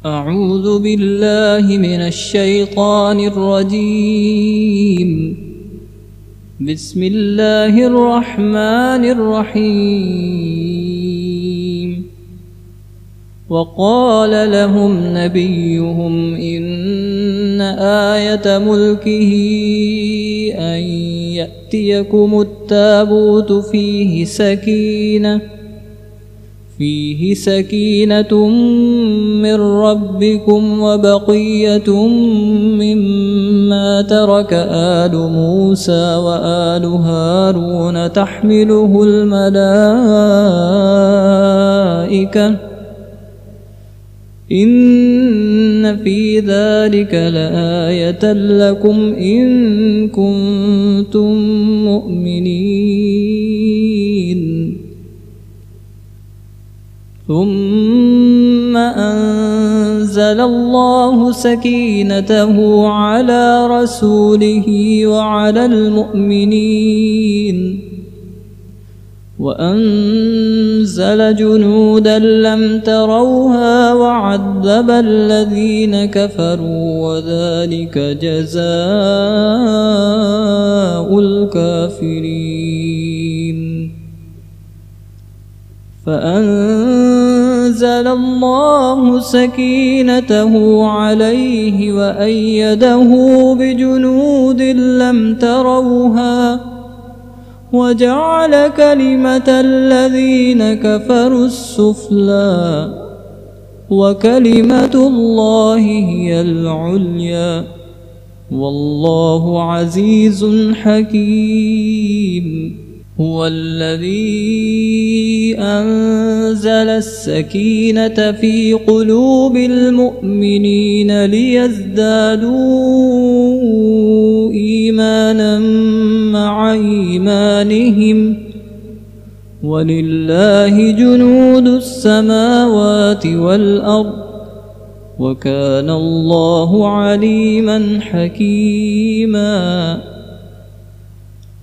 أعوذ بالله من الشيطان الرجيم. بسم الله الرحمن الرحيم. وقال لهم نبيهم إن آية ملكه أن يأتيكم التابوت فيه سكينة من ربكم وبقية مما ترك آل موسى وآل هارون تحمله الملائكة إن في ذلك لآية لكم إن كنتم مؤمنين. ثم أنزل الله سكينته على رسوله وعلى المؤمنين وأنزل جنودا لم تروها وعذب الذين كفروا وذلك جزاء الكافرين. فأنزل الله سكينته عليه وأيده بجنود لم تروها وجعل كلمة الذين كفروا السفلى وكلمة الله هي العليا والله عزيز حكيم. هو الذي أنزل السكينة في قلوب المؤمنين ليزدادوا إيمانا مع إيمانهم ولله جنود السماوات والأرض وكان الله عليما حكيما.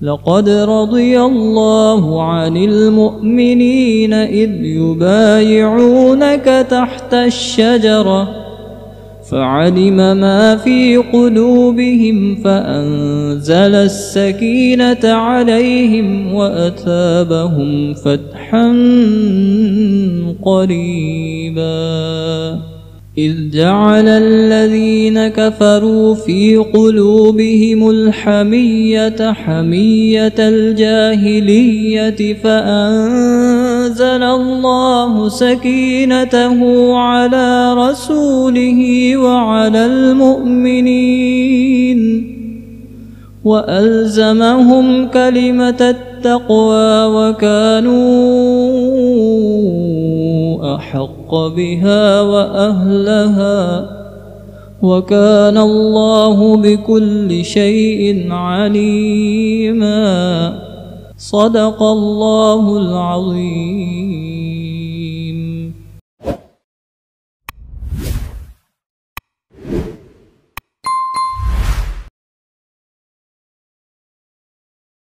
لقد رضي الله عن المؤمنين إذ يبايعونك تحت الشجرة فعلم ما في قلوبهم فأنزل السكينة عليهم وأثابهم فتحا قريبا. إذ جعل الذين كفروا في قلوبهم الحمية حمية الجاهلية فأنزل الله سكينته على رسوله وعلى المؤمنين وألزمهم كلمة التقوى وكانوا أحق بها وأهلها وكان الله بكل شيء عليما. صدق الله العظيم.